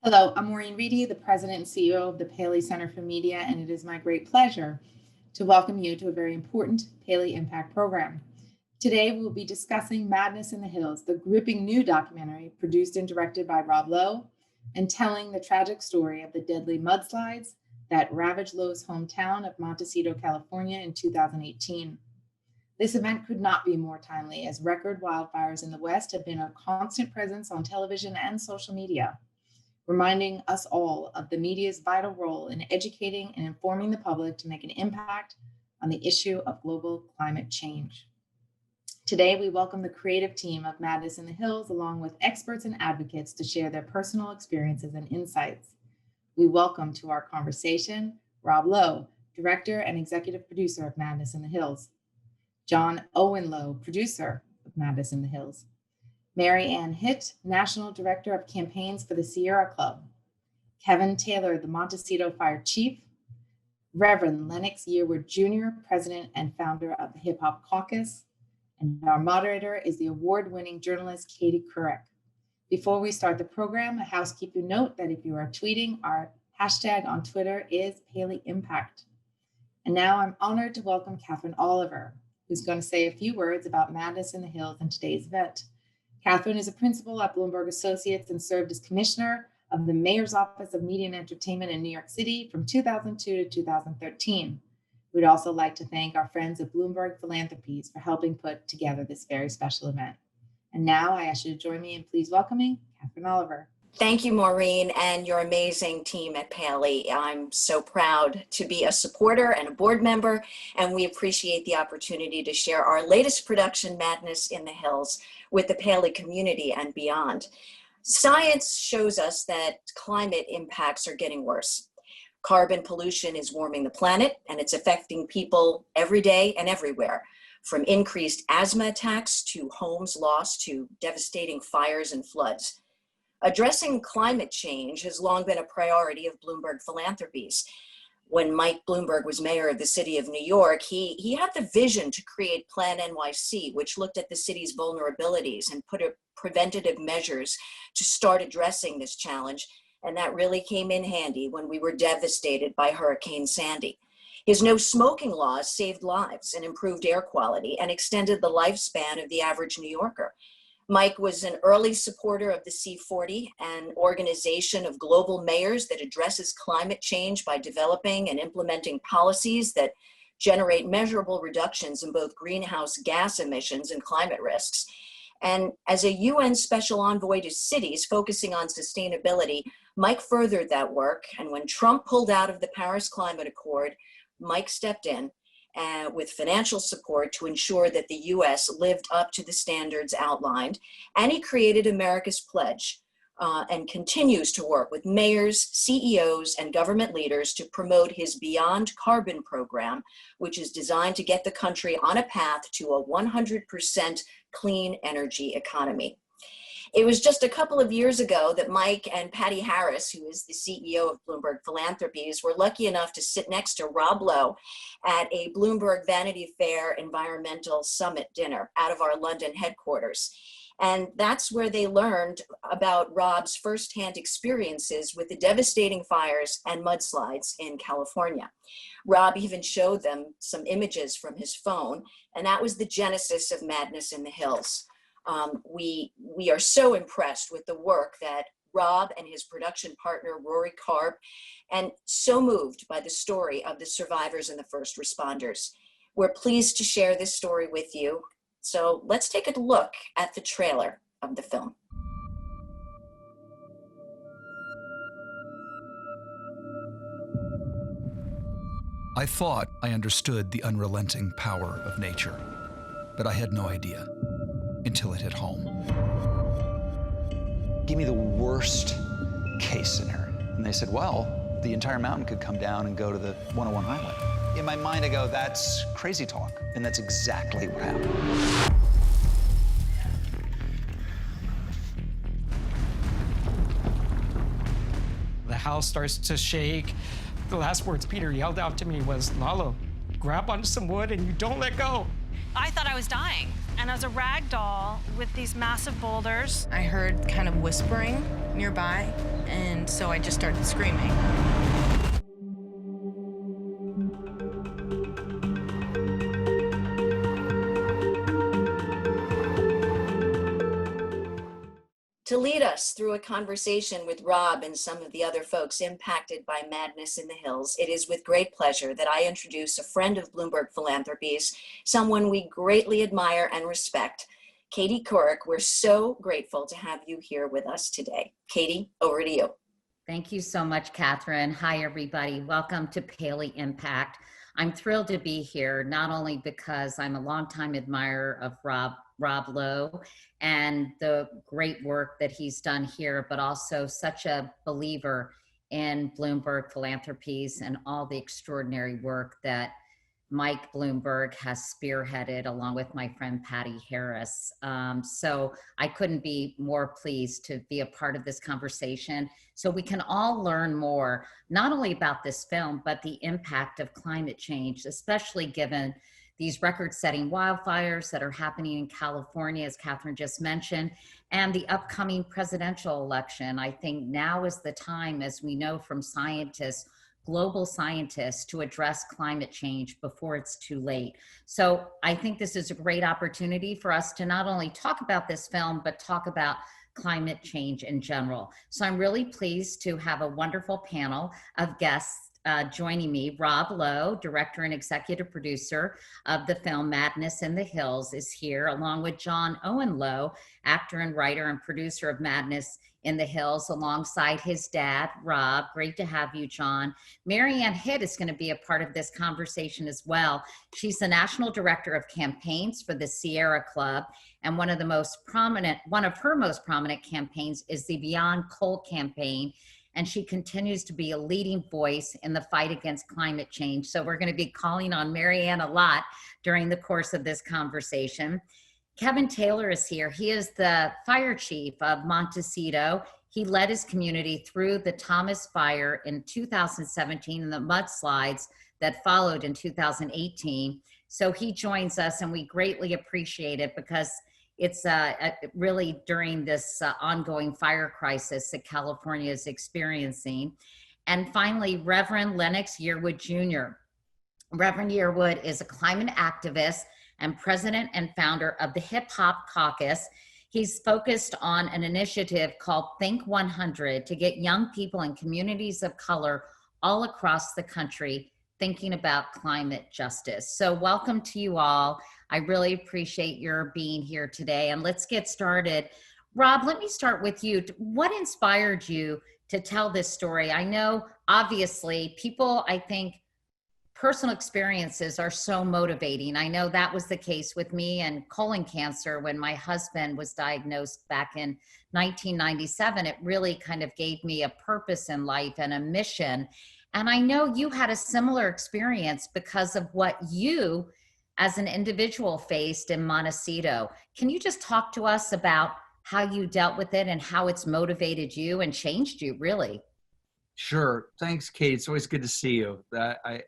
Hello, I'm Maureen Reidy, the President and CEO of the Paley Center for Media, and it is my great pleasure to welcome you to a very important Paley Impact program. Today, we'll be discussing Madness in the Hills, the gripping new documentary produced and directed by Rob Lowe, and telling the tragic story of the deadly mudslides that ravaged Lowe's hometown of Montecito, California in 2018. This event could not be more timely, as record wildfires in the West have been a constant presence on television and social media, reminding us all of the media's vital role in educating and informing the public to make an impact on the issue of global climate change. Today, we welcome the creative team of Madness in the Hills, along with experts and advocates to share their personal experiences and insights. We welcome to our conversation Rob Lowe, director and executive producer of Madness in the Hills; John Owen Lowe, producer of Madness in the Hills; Mary Ann Hitt, National Director of Campaigns for the Sierra Club; Kevin Taylor, the Montecito Fire Chief; Reverend Lennox Yearwood Jr., President and founder of the Hip Hop Caucus; and our moderator is the award-winning journalist Katie Couric. Before we start the program, a housekeeping note that if you are tweeting, our hashtag on Twitter is PaleyIMPACT. And now I'm honored to welcome Katherine Oliver, who's going to say a few words about Madness in the Hills and today's event. Katherine is a principal at Bloomberg Associates and served as commissioner of the Mayor's Office of Media and Entertainment in New York City from 2002 to 2013. We'd also like to thank our friends at Bloomberg Philanthropies for helping put together this very special event. And now I ask you to join me in please welcoming Katherine Oliver. Thank you, Maureen, and your amazing team at Paley. I'm so proud to be a supporter and a board member, and we appreciate the opportunity to share our latest production, Madness in the Hills, with the Paley community and beyond. Science shows us that climate impacts are getting worse. Carbon pollution is warming the planet, and it's affecting people every day and everywhere, from increased asthma attacks to homes lost to devastating fires and floods. Addressing climate change has long been a priority of Bloomberg Philanthropies. When Mike Bloomberg was mayor of the city of New York, he had the vision to create Plan NYC, which looked at the city's vulnerabilities and put preventative measures to start addressing this challenge. And that really came in handy when we were devastated by Hurricane Sandy. His no smoking laws saved lives and improved air quality and extended the lifespan of the average New Yorker. Mike was an early supporter of the C40, an organization of global mayors that addresses climate change by developing and implementing policies that generate measurable reductions in both greenhouse gas emissions and climate risks. And as a UN special envoy to cities focusing on sustainability, Mike furthered that work. And when Trump pulled out of the Paris Climate Accord, Mike stepped in with financial support to ensure that the US lived up to the standards outlined. And he created America's Pledge and continues to work with mayors, CEOs, and government leaders to promote his Beyond Carbon program, which is designed to get the country on a path to a 100% clean energy economy. It was just a couple of years ago that Mike and Patty Harris, who is the CEO of Bloomberg Philanthropies, were lucky enough to sit next to Rob Lowe at a Bloomberg Vanity Fair Environmental Summit dinner out of our London headquarters. And that's where they learned about Rob's firsthand experiences with the devastating fires and mudslides in California. Rob even showed them some images from his phone, and that was the genesis of Madness in the Hills. We are so impressed with the work that Rob and his production partner, Rory Karp, and so moved by the story of the survivors and the first responders. We're pleased to share this story with you. So let's take a look at the trailer of the film. I thought I understood the unrelenting power of nature, but I had no idea until it hit home. Give me the worst case scenario. And they said, well, the entire mountain could come down and go to the 101 highway. In my mind, I go, that's crazy talk. And that's exactly what happened. The house starts to shake. The last words Peter yelled out to me was, "Lalo, grab onto some wood and you don't let go." I thought I was dying. and as a rag doll with these massive boulders. I heard kind of whispering nearby, and so I just started screaming. To lead us through a conversation with Rob and some of the other folks impacted by madness in the hills, it is with great pleasure that I introduce a friend of Bloomberg Philanthropies, someone we greatly admire and respect, Katie Couric. We're so grateful to have you here with us today. Katie, over to you. Thank you so much, Katherine. Hi, everybody. Welcome to PaleyIMPACT. I'm thrilled to be here, not only because I'm a longtime admirer of Rob Lowe and the great work that he's done here, but also such a believer in Bloomberg Philanthropies and all the extraordinary work that Mike Bloomberg has spearheaded along with my friend Patty Harris. So I couldn't be more pleased to be a part of this conversation so we can all learn more, not only about this film, but the impact of climate change, especially given these record-setting wildfires that are happening in California, as Katherine just mentioned, and the upcoming presidential election. I think now is the time, as we know from scientists, global scientists, to address climate change before it's too late. So I think this is a great opportunity for us to not only talk about this film, but talk about climate change in general. So I'm really pleased to have a wonderful panel of guests joining me. Rob Lowe, director and executive producer of the film Madness in the Hills, is here, along with John Owen Lowe, actor and writer and producer of Madness in the Hills, alongside his dad, Rob. Great to have you, John. Marianne Hitt is going to be a part of this conversation as well. She's the national director of campaigns for the Sierra Club, and one of her most prominent campaigns is the Beyond Coal campaign. And she continues to be a leading voice in the fight against climate change. So we're going to be calling on Marianne a lot during the course of this conversation. Kevin Taylor is here. He is the fire chief of Montecito. He led his community through the Thomas Fire in 2017 and the mudslides that followed in 2018. So he joins us, and we greatly appreciate it because it's really during this ongoing fire crisis that California is experiencing. And finally, Reverend Lennox Yearwood Jr. Reverend Yearwood is a climate activist and president and founder of the Hip Hop Caucus. He's focused on an initiative called Think 100 to get young people and communities of color all across the country thinking about climate justice. So welcome to you all. I really appreciate your being here today, and let's get started. Rob, let me start with you. What inspired you to tell this story? I know, obviously, people, I think, personal experiences are so motivating. I know that was the case with me and colon cancer when my husband was diagnosed back in 1997. It really kind of gave me a purpose in life and a mission. And I know you had a similar experience because of what you as an individual faced in Montecito. Can you just talk to us about how you dealt with it and how it's motivated you and changed you, really? Sure. Thanks, Kate. It's always good to see you. I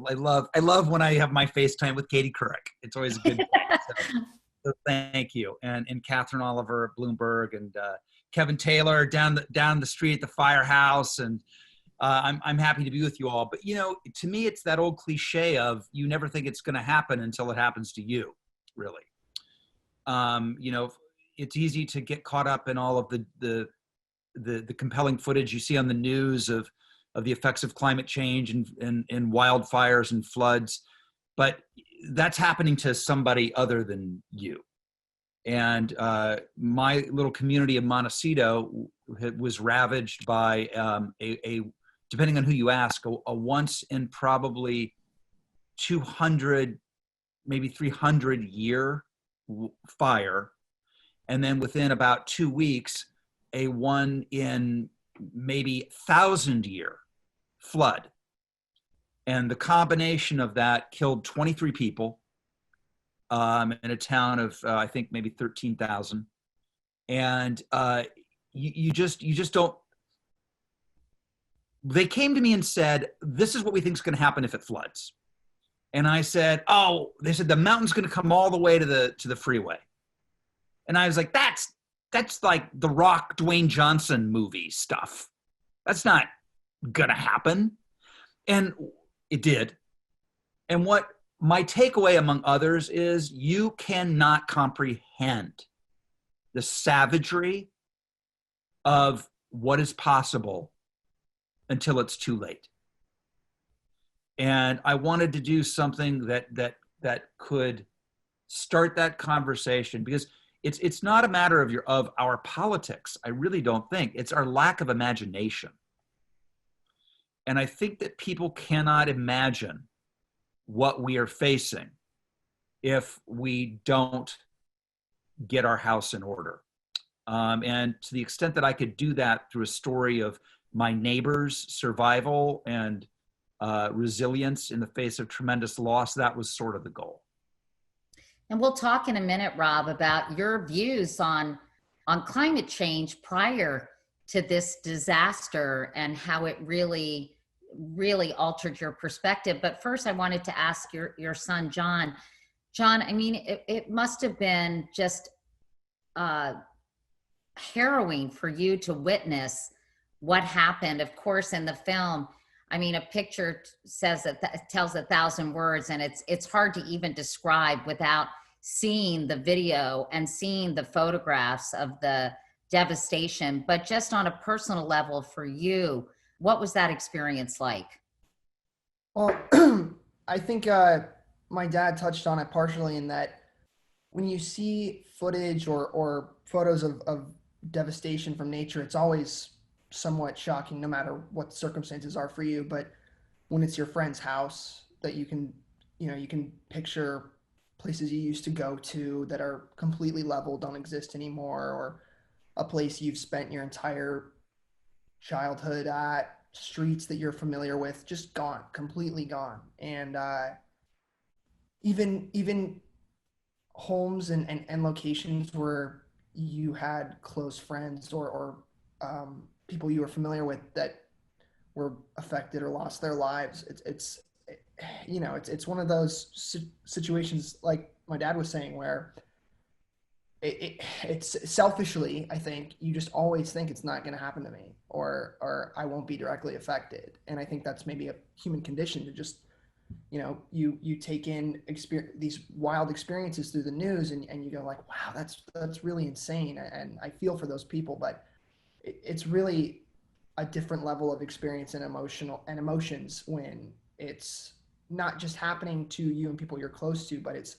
love when I have my FaceTime with Katie Couric. It's always good. So thank you. And Katherine Oliver at Bloomberg, and Kevin Taylor down the street at the firehouse. And I'm happy to be with you all. But, you know, to me, it's that old cliche of you never think it's going to happen until it happens to you, really. You know, it's easy to get caught up in all of the compelling footage you see on the news of the effects of climate change and wildfires and floods. But that's happening to somebody other than you. And my little community of Montecito was ravaged by depending on who you ask, a once in probably 200, maybe 300 year fire. And then within about 2 weeks, a one in maybe 1,000 year flood. And the combination of that killed 23 people in a town of, I think, maybe 13,000. And you just don't, they came to me and said, this is what we think is going to happen if it floods. And I said, oh, they said the mountain's going to come all the way to the freeway. And I was like, that's like the Rock, Dwayne Johnson movie stuff. That's not going to happen. And it did. And what my takeaway among others is, you cannot comprehend the savagery of what is possible until it's too late. And I wanted to do something that could start that conversation, because it's not a matter of our politics. I really don't think. It's our lack of imagination. And I think that people cannot imagine what we are facing if we don't get our house in order. And to the extent that I could do that through a story of my neighbors' survival and resilience in the face of tremendous loss, that was sort of the goal. And we'll talk in a minute, Rob, about your views on climate change prior to this disaster and how it really altered your perspective. But first, I wanted to ask your son, John. John, I mean, it must have been just harrowing for you to witness what happened. Of course, in the film, I mean, a picture says that tells 1,000 words, and it's hard to even describe without seeing the video and seeing the photographs of the devastation. But just on a personal level for you, what was that experience like? Well, I think my dad touched on it partially, in that when you see footage or photos of devastation from nature, it's always somewhat shocking, no matter what the circumstances are for you. But when it's your friend's house that you can picture places you used to go to that are completely leveled, don't exist anymore, or a place you've spent your entire childhood at, streets that you're familiar with, just gone, completely gone. And even homes and locations where you had close friends or people you were familiar with that were affected or lost their lives. It's one of those situations, like my dad was saying, where it's selfishly, I think you just always think it's not going to happen to me, or I won't be directly affected. And I think that's maybe a human condition, to just, you take in these wild experiences through the news, and you go like, wow, that's really insane. And I feel for those people, but it's really a different level of experience and emotions when it's not just happening to you and people you're close to, but it's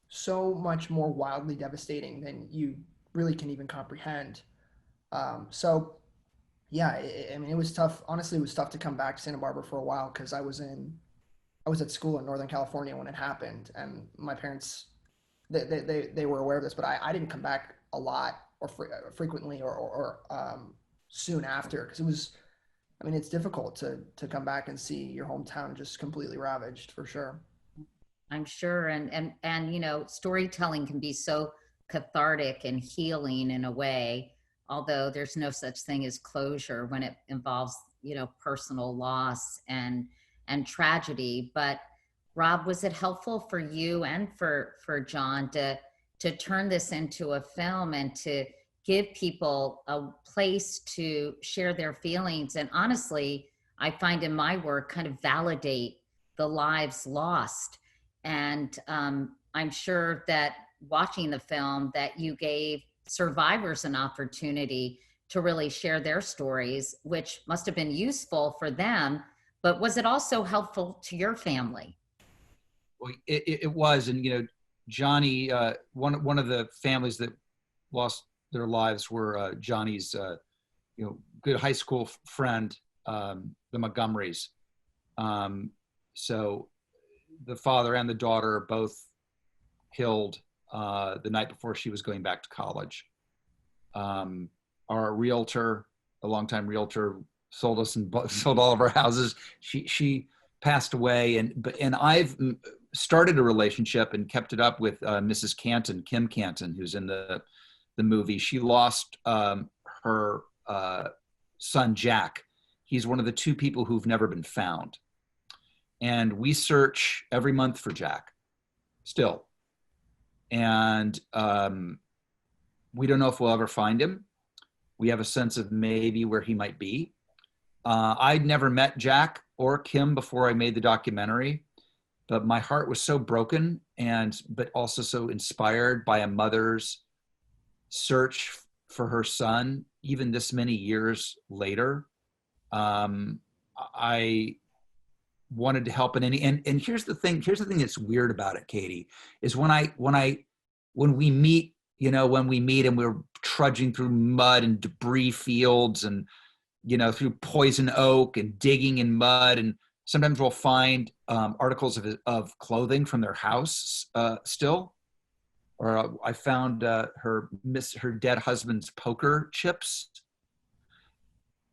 so much more wildly devastating than you really can even comprehend. So yeah, I mean, it was tough. Honestly, it was tough to come back to Santa Barbara for a while, because I was at school in Northern California when it happened, and my parents, they were aware of this, but I didn't come back a lot or frequently or soon after, because it was, I mean, it's difficult to come back and see your hometown just completely ravaged, for sure. I'm sure. And storytelling can be so cathartic and healing in a way, although there's no such thing as closure when it involves, personal loss and tragedy. But Rob, was it helpful for you and for John to turn this into a film and to give people a place to share their feelings? And honestly, I find in my work kind of validate the lives lost. And I'm sure that watching the film, that you gave survivors an opportunity to really share their stories, which must have been useful for them. But was it also helpful to your family? Well, it was. And, Johnny, one of the families that lost their lives were Johnny's, good high school friend, the Montgomerys. So the father and the daughter are both killed the night before she was going back to college. Our realtor, a longtime realtor, sold all of our houses. She passed away, and I've started a relationship and kept it up with Mrs. Canton, Kim Canton, who's in the movie. She lost her son Jack. He's one of the two people who've never been found. And we search every month for Jack still. And we don't know if we'll ever find him. We have a sense of maybe where he might be. I'd never met Jack or Kim before I made the documentary, but my heart was so broken but also so inspired by a mother's search for her son, even this many years later. I wanted to help in any, and here's the thing that's weird about it, Katie, is when we meet, and we're trudging through mud and debris fields and, through poison oak and digging in mud. And sometimes we'll find articles of clothing from their house still. Or I found her dead husband's poker chips.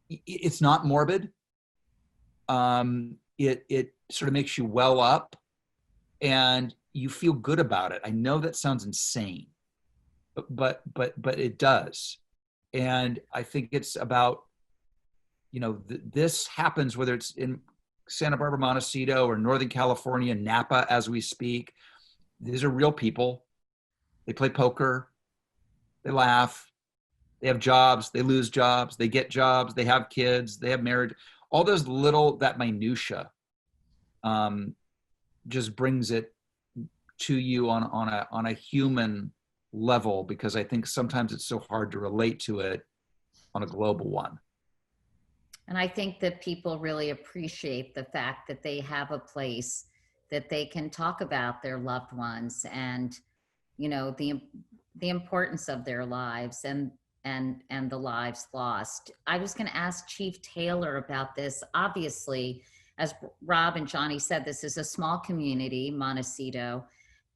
It's not morbid. It sort of makes you well up and you feel good about it. I know that sounds insane, but it does. And I think it's about, this happens whether it's in Santa Barbara, Montecito, or Northern California, Napa as we speak. These are real people. They play poker, they laugh, they have jobs, they lose jobs, they get jobs, they have kids, they have marriage. All those that minutia just brings it to you on a human level, because I think sometimes it's so hard to relate to it on a global one. And I think that people really appreciate the fact that they have a place that they can talk about their loved ones and, the importance of their lives and the lives lost. I was going to ask Chief Taylor about this. Obviously, as Rob and Johnny said, this is a small community, Montecito,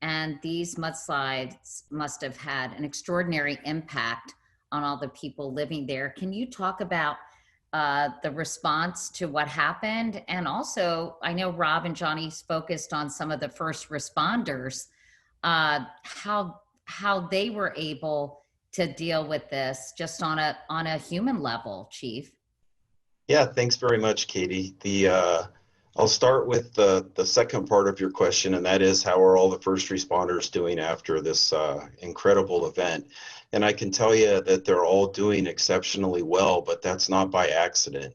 and these mudslides must have had an extraordinary impact on all the people living there. Can you talk about the response to what happened? And also, I know Rob and Johnny's focused on some of the first responders, how they were able to deal with this just on a human level, Chief. Yeah, thanks very much, Katie. I'll start with the second part of your question, and that is, how are all the first responders doing after this incredible event? And I can tell you that they're all doing exceptionally well, but that's not by accident.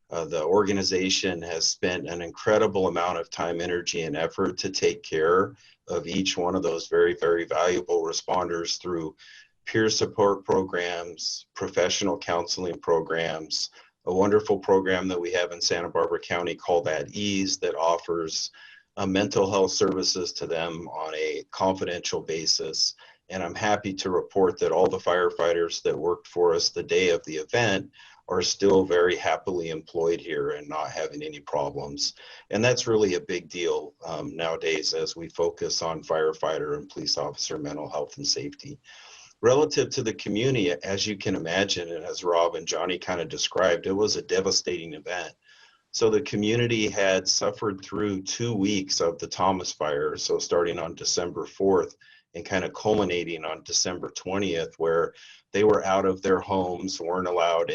The organization has spent an incredible amount of time, energy, and effort to take care of each one of those very, very valuable responders through peer support programs, professional counseling programs, a wonderful program that we have in Santa Barbara County called At Ease that offers mental health services to them on a confidential basis. And I'm happy to report that all the firefighters that worked for us the day of the event are still very happily employed here and not having any problems. And that's really a big deal nowadays as we focus on firefighter and police officer mental health and safety. Relative to the community, as you can imagine, and as Rob and Johnny kind of described, it was a devastating event. So the community had suffered through 2 weeks of the Thomas fire, so starting on December 4th and kind of culminating on December 20th, where they were out of their homes, weren't allowed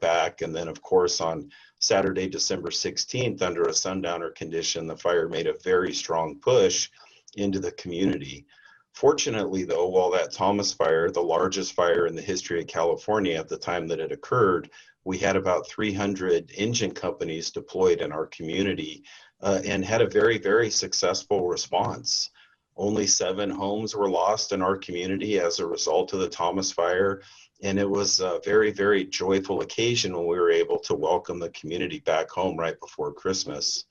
back. And then, of course, on Saturday, December 16th, under a sundowner condition, the fire made a very strong push into the community. Fortunately, though, while that Thomas fire, the largest fire in the history of California at the time that it occurred, we had about 300 engine companies deployed in our community and had a very, very successful response. Only 7 homes were lost in our community as a result of the Thomas fire. And it was a very, very joyful occasion when we were able to welcome the community back home right before Christmas.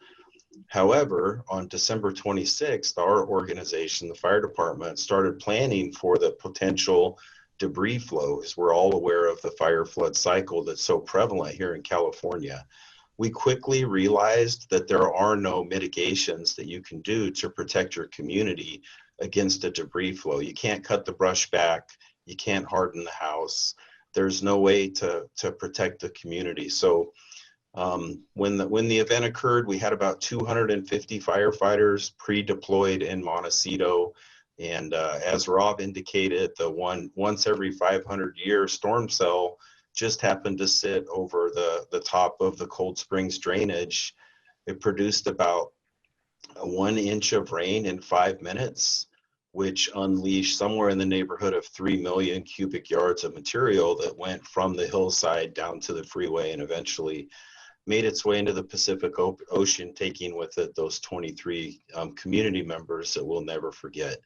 However, on December 26th, our organization, the fire department, started planning for the potential debris flow, as we're all aware of the fire flood cycle that's so prevalent here in California. We quickly realized that there are no mitigations that you can do to protect your community against a debris flow. You can't cut the brush back. You can't harden the house. There's no way to protect the community. So when the event occurred, we had about 250 firefighters pre-deployed in Montecito. And as Rob indicated, the once every 500-year storm cell just happened to sit over the top of the Cold Springs drainage It produced about 1 inch of rain in 5 minutes, which unleashed somewhere in the neighborhood of 3 million cubic yards of material that went from the hillside down to the freeway and eventually made its way into the Pacific Ocean, taking with it those 23 community members that we'll never forget.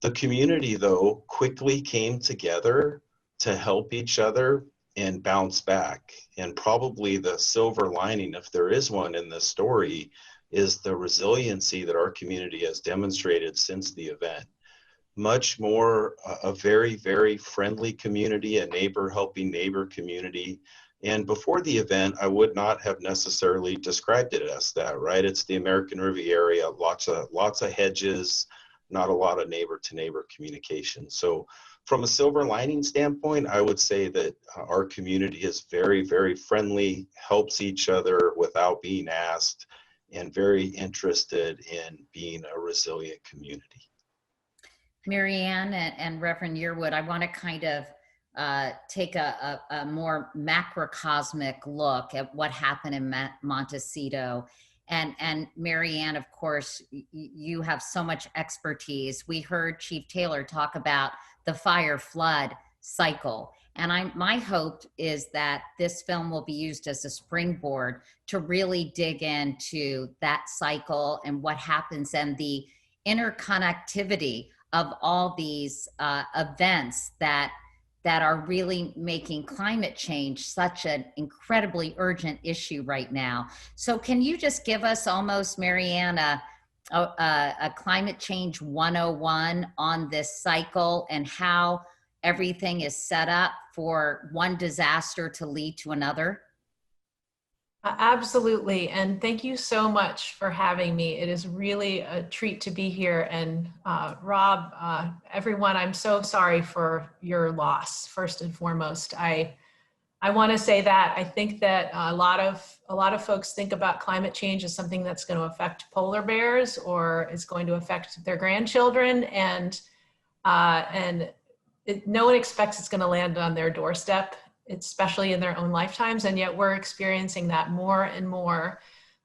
The community, though, quickly came together to help each other and bounce back. And probably the silver lining, if there is one in this story, is the resiliency that our community has demonstrated since the event. Much more a very, very friendly community, a neighbor helping neighbor community. And before the event, I would not have necessarily described it as that, right? It's the American Riviera, lots of hedges, not a lot of neighbor to neighbor communication. So from a silver lining standpoint, I would say that our community is very, very friendly, helps each other without being asked, and very interested in being a resilient community. Marianne and Reverend Yearwood, I want to kind of take a more macrocosmic look at what happened in Montecito. And Marianne, of course, you have so much expertise. We heard Chief Taylor talk about the fire flood cycle. And my hope is that this film will be used as a springboard to really dig into that cycle and what happens and the interconnectivity of all these events that are really making climate change such an incredibly urgent issue right now. So can you just give us almost, Marianne, a climate change 101 on this cycle and how everything is set up for one disaster to lead to another? Absolutely. And thank you so much for having me. It is really a treat to be here. And Rob, everyone, I'm so sorry for your loss, first and foremost. I want to say that I think that a lot of folks think about climate change as something that's going to affect polar bears or is going to affect their grandchildren. And no one expects it's going to land on their doorstep, especially in their own lifetimes. And yet we're experiencing that more and more,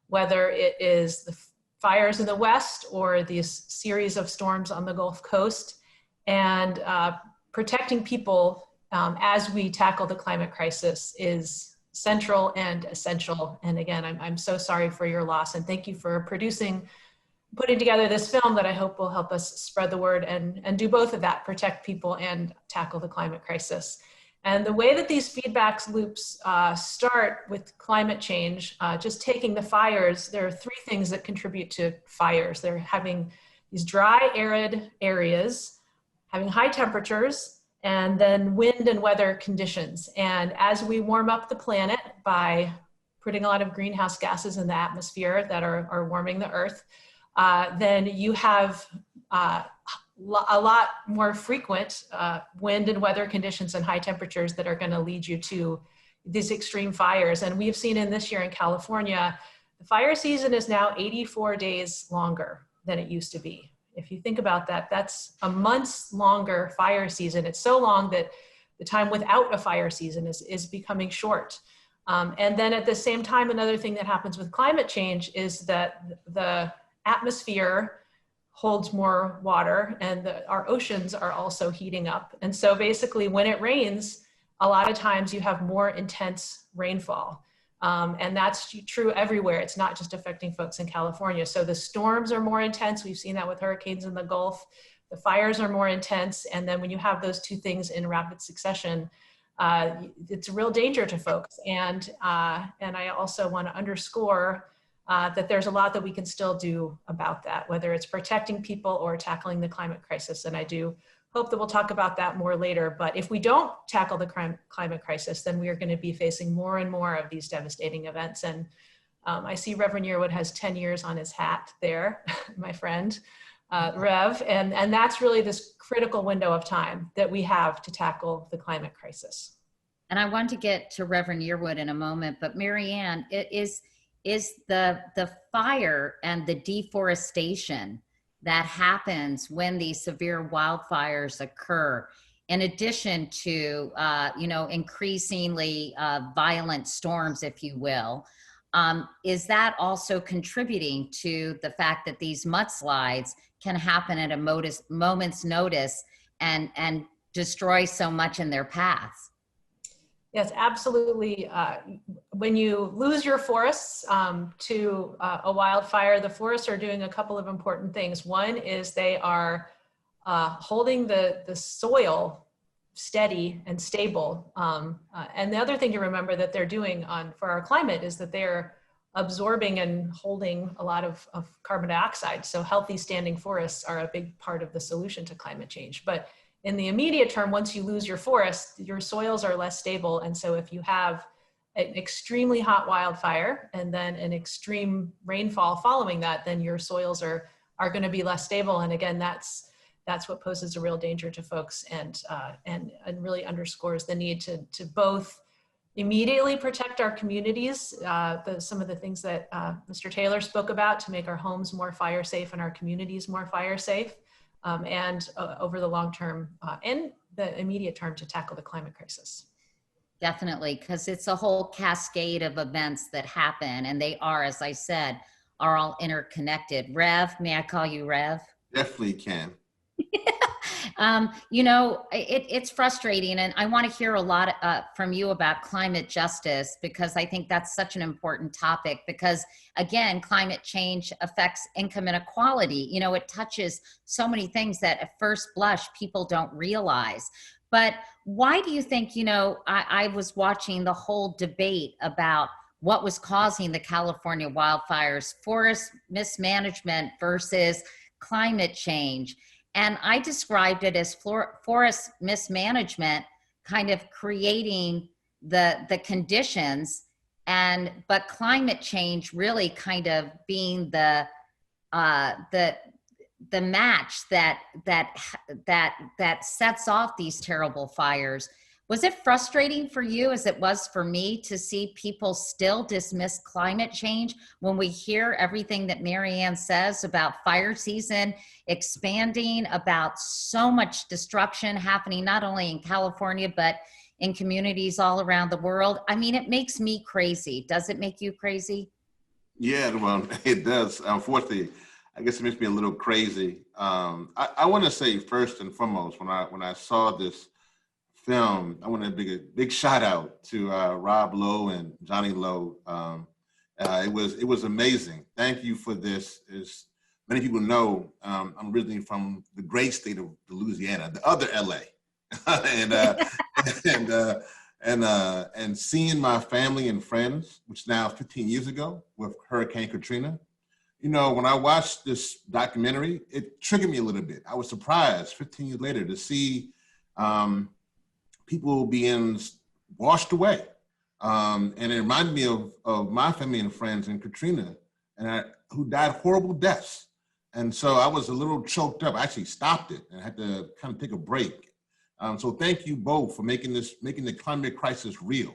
whether it is the fires in the West or these series of storms on the Gulf Coast, and protecting people as we tackle the climate crisis is central and essential. And again, I'm so sorry for your loss, and thank you for putting together this film that I hope will help us spread the word and do both of that, protect people and tackle the climate crisis. And the way that these feedback loops start with climate change, just taking the fires, there are 3 things that contribute to fires. They're having these dry, arid areas, having high temperatures, and then wind and weather conditions. And as we warm up the planet by putting a lot of greenhouse gases in the atmosphere that are warming the earth, then you have a lot more frequent wind and weather conditions and high temperatures that are going to lead you to these extreme fires. And we've seen in this year in California, the fire season is now 84 days longer than it used to be. If you think about that, that's a month's longer fire season. It's so long that the time without a fire season is becoming short. And then at the same time, another thing that happens with climate change is that the atmosphere holds more water, and our oceans are also heating up. And so basically when it rains, a lot of times you have more intense rainfall. And that's true everywhere. It's not just affecting folks in California. So the storms are more intense. We've seen that with hurricanes in the Gulf. The fires are more intense. And then when you have those 2 things in rapid succession, it's a real danger to folks. And I also want to underscore that there's a lot that we can still do about that, whether it's protecting people or tackling the climate crisis. And I do hope that we'll talk about that more later. But if we don't tackle the climate crisis, then we are going to be facing more and more of these devastating events. And I see Reverend Yearwood has 10 years on his hat there, my friend, Rev. And that's really this critical window of time that we have to tackle the climate crisis. And I want to get to Reverend Yearwood in a moment, but Marianne, it is the fire and the deforestation that happens when these severe wildfires occur, in addition to increasingly violent storms, if you will, Is that also contributing to the fact that these mudslides can happen at a moment's notice and destroy so much in their paths? Yes, absolutely. When you lose your forests to a wildfire, the forests are doing a couple of important things. One is they are holding the soil steady and stable. And the other thing to remember that they're doing for our climate is that they're absorbing and holding a lot of carbon dioxide. So healthy standing forests are a big part of the solution to climate change. But in the immediate term, once you lose your forest, your soils are less stable. And so if you have an extremely hot wildfire and then an extreme rainfall following that, then your soils are going to be less stable. And again, that's what poses a real danger to folks and really underscores the need to both immediately protect our communities, some of the things that Mr. Taylor spoke about to make our homes more fire safe and our communities more fire safe, and over the long term and the immediate term to tackle the climate crisis. Definitely, because it's a whole cascade of events that happen, and they are, as I said, are all interconnected. Rev, may I call you Rev? Definitely can. You know, it's frustrating, and I want to hear a lot from you about climate justice, because I think that's such an important topic, because again, climate change affects income inequality. You know, it touches so many things that at first blush people don't realize. But why do you think, you know, I was watching the whole debate about what was causing the California wildfires, forest mismanagement versus climate change. And I described it as forest mismanagement kind of creating the conditions, but climate change really kind of being the match that sets off these terrible fires. Was it frustrating for you, as it was for me, to see people still dismiss climate change when we hear everything that Marianne says about fire season expanding, about so much destruction happening not only in California, but in communities all around the world? I mean, it makes me crazy. Does it make you crazy? Yeah, well, it does. Unfortunately, I guess it makes me a little crazy. I want to say first and foremost, when I saw this film, I want to give a big shout out to Rob Lowe and Johnny Lowe. It was amazing. Thank you for this. As many people know, I'm originally from the great state of Louisiana, the other LA, and seeing my family and friends, which now 15 years ago with Hurricane Katrina. You know, when I watched this documentary, it triggered me a little bit. I was surprised 15 years later to see people being washed away. And it reminded me of my family and friends in Katrina who died horrible deaths. And so I was a little choked up. I actually stopped it and had to kind of take a break. So thank you both for making the climate crisis real.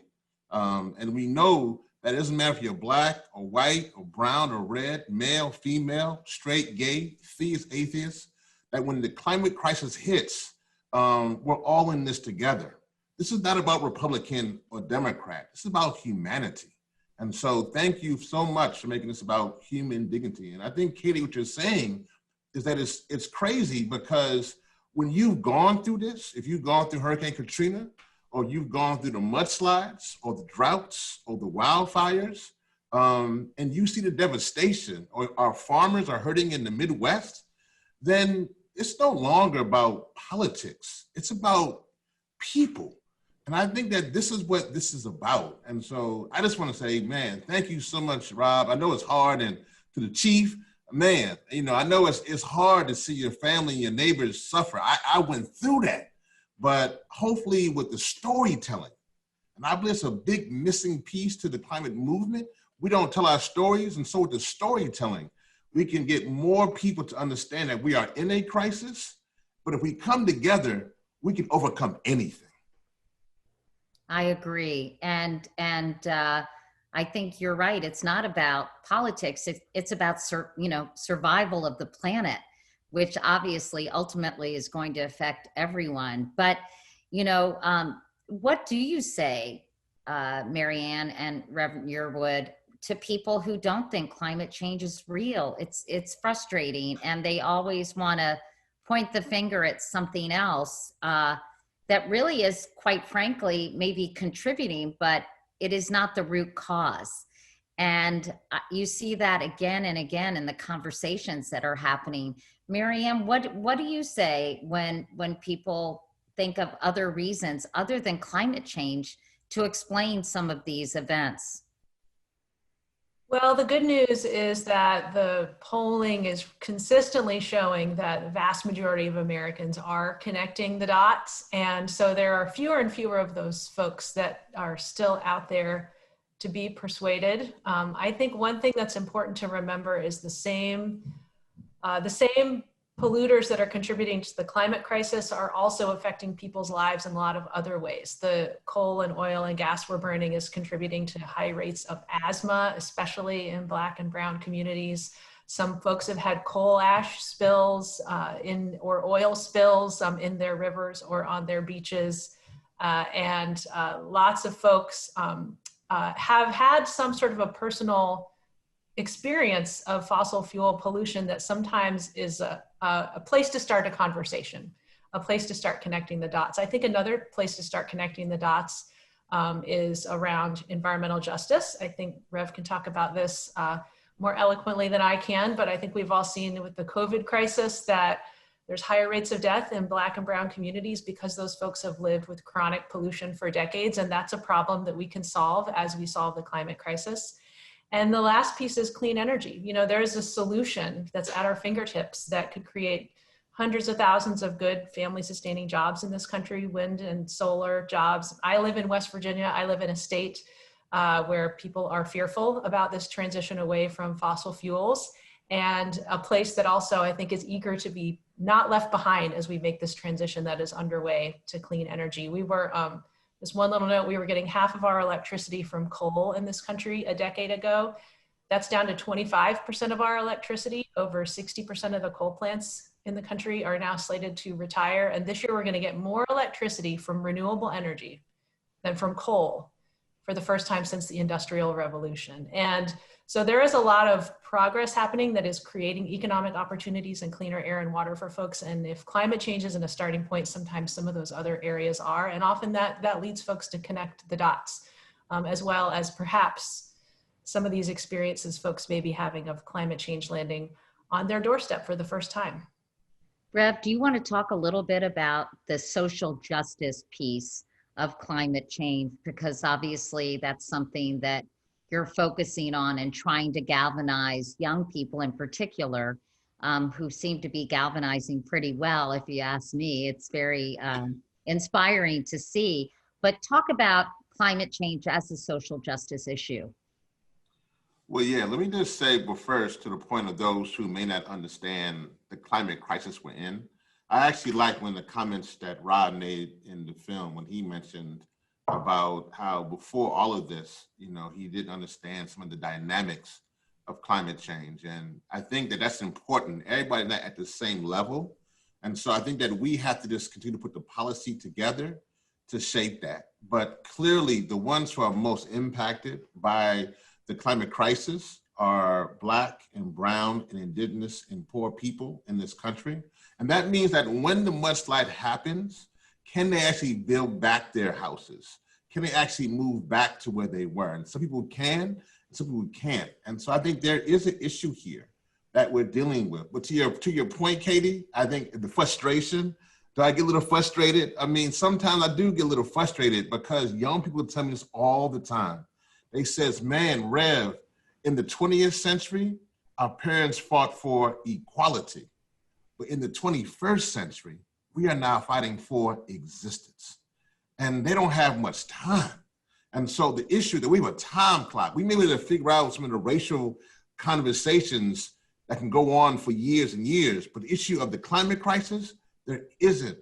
And we know that it doesn't matter if you're black or white or brown or red, male, female, straight, gay, theist, atheist, that when the climate crisis hits, we're all in this together. This is not about Republican or Democrat. This is about humanity. And so thank you so much for making this about human dignity. And I think, Katie, what you're saying is that it's crazy, because when you've gone through this, if you've gone through Hurricane Katrina, or you've gone through the mudslides or the droughts or the wildfires, and you see the devastation, or our farmers are hurting in the Midwest, then it's no longer about politics. It's about people. And I think that this is what this is about. And so I just want to say, man, thank you so much, Rob. I know it's hard, and to the chief, man, you know, I know it's hard to see your family and your neighbors suffer. I went through that, but hopefully with the storytelling, and I believe it's a big missing piece to the climate movement. We don't tell our stories. And so with the storytelling, we can get more people to understand that we are in a crisis, but if we come together, we can overcome anything. I agree. And I think you're right. It's not about politics. It's about, survival of the planet, which obviously ultimately is going to affect everyone. But, what do you say, Marianne and Reverend Yearwood, to people who don't think climate change is real. It's frustrating, and they always want to point the finger at something else that really is, quite frankly, maybe contributing, but it is not the root cause. And you see that again and again in the conversations that are happening. Miriam, what do you say when people think of other reasons other than climate change to explain some of these events? Well, the good news is that the polling is consistently showing that the vast majority of Americans are connecting the dots. And so there are fewer and fewer of those folks that are still out there to be persuaded. I think one thing that's important to remember is the same polluters that are contributing to the climate crisis are also affecting people's lives in a lot of other ways. The coal and oil and gas we're burning is contributing to high rates of asthma, especially in Black and brown communities. Some folks have had coal ash spills or oil spills in their rivers or on their beaches. And lots of folks have had some sort of a personal experience of fossil fuel pollution that sometimes is a place to start a conversation, a place to start connecting the dots. I think another place to start connecting the dots is around environmental justice. I think Rev can talk about this more eloquently than I can, but I think we've all seen with the COVID crisis that there's higher rates of death in Black and brown communities because those folks have lived with chronic pollution for decades, and that's a problem that we can solve as we solve the climate crisis. And the last piece is clean energy. You know, there is a solution that's at our fingertips that could create hundreds of thousands of good family sustaining jobs in this country, wind and solar jobs. I live in West Virginia. I live in a state where people are fearful about this transition away from fossil fuels, and a place that also I think is eager to be not left behind as we make this transition that is underway to clean energy. We were, just one little note, we were getting half of our electricity from coal in this country a decade ago. That's down to 25% of our electricity. Over 60% of the coal plants in the country are now slated to retire. And this year we're going to get more electricity from renewable energy than from coal for the first time since the Industrial Revolution. And so there is a lot of progress happening that is creating economic opportunities and cleaner air and water for folks. And if climate change isn't a starting point, sometimes some of those other areas are. And often that leads folks to connect the dots, as well as perhaps some of these experiences folks may be having of climate change landing on their doorstep for the first time. Rev, do you want to talk a little bit about the social justice piece of climate change? Because obviously that's something that you're focusing on and trying to galvanize young people in particular, who seem to be galvanizing pretty well, if you ask me. It's very inspiring to see. But talk about climate change as a social justice issue. Well, yeah, let me just say, but first, to the point of those who may not understand the climate crisis we're in, I actually like when the comments that Rob made in the film, when he mentioned about how before all of this, you know, he didn't understand some of the dynamics of climate change. And I think that that's important. Everybody's not at the same level. And so I think that we have to just continue to put the policy together to shape that. But clearly the ones who are most impacted by the climate crisis are Black and brown and indigenous and poor people in this country. And that means that when the mudslide happens, can they actually build back their houses? Can they actually move back to where they were? And some people can, and some people can't. And so I think there is an issue here that we're dealing with. But to your point, Katie, I think the frustration, do I get a little frustrated? I mean, sometimes I do get a little frustrated because young people tell me this all the time. They says, man, Rev, in the 20th century, our parents fought for equality. But in the 21st century, we are now fighting for existence. And they don't have much time. And so the issue that we have a time clock, we may be able to figure out some of the racial conversations that can go on for years and years, but the issue of the climate crisis, there isn't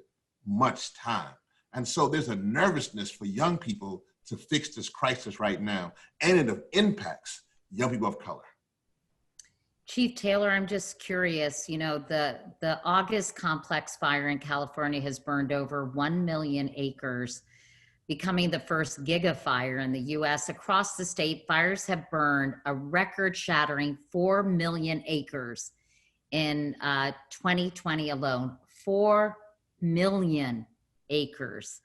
much time. And so there's a nervousness for young people to fix this crisis right now, and it impacts young people of color. Chief Taylor, I'm just curious, you know, the August complex fire in California has burned over 1 million acres. becoming the first gigafire in the US. Across the state, fires have burned a record-shattering 4 million acres in 2020 alone. 4 million acres.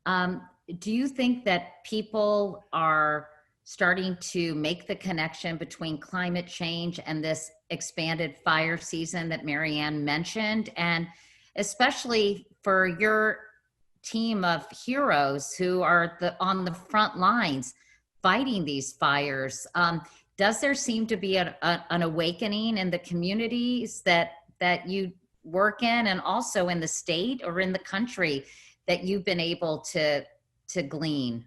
Do you think that people are starting to make the connection between climate change and this expanded fire season that Marianne mentioned? And especially for your team of heroes who are on the front lines fighting these fires, does there seem to be an awakening in the communities that you work in, and also in the state or in the country, that you've been able to glean?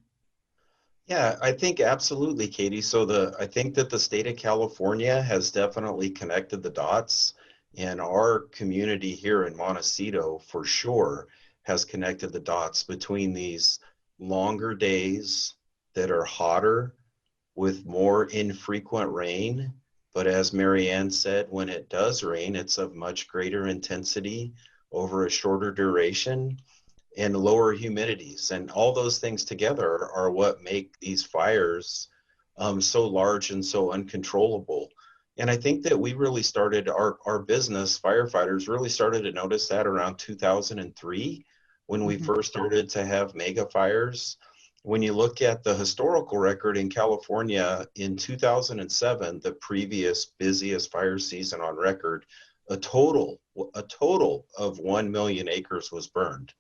Yeah, I think absolutely, Katie. So I think that the state of California has definitely connected the dots, and our community here in Montecito for sure has connected the dots between these longer days that are hotter with more infrequent rain. But as Marianne said, when it does rain, it's of much greater intensity over a shorter duration and lower humidities. And all those things together are what make these fires so large and so uncontrollable. And I think that we really started, our business, firefighters, really started to notice that around 2003, when we first started to have mega fires. When you look at the historical record in California in 2007, the previous busiest fire season on record, a total of 1 million acres was burned.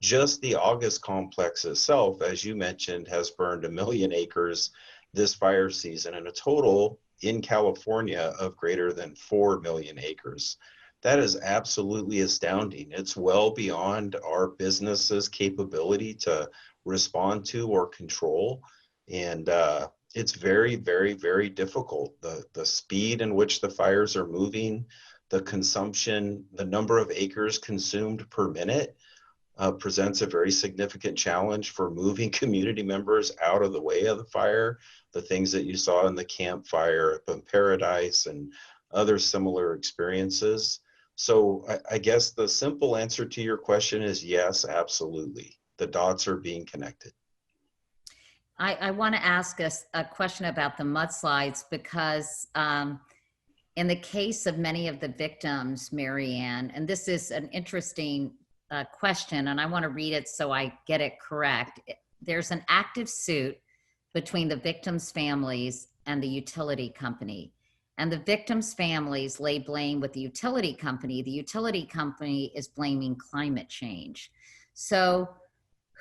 Just the August complex itself, as you mentioned, has burned 1 million acres this fire season, and a total in California of greater than 4 million acres. That is absolutely astounding. It's well beyond our business's capability to respond to or control. And it's very, very, very difficult. The speed in which the fires are moving, the consumption, the number of acres consumed per minute presents a very significant challenge for moving community members out of the way of the fire. The things that you saw in the campfire up in Paradise and other similar experiences. So I guess the simple answer to your question is yes, absolutely. The dots are being connected. I want to ask us a question about the mudslides, because in the case of many of the victims, Marianne, and this is an interesting question, and I want to read it so I get it correct. There's an active suit between the victims' families and the utility company. And the victims' families lay blame with the utility company. The utility company is blaming climate change. So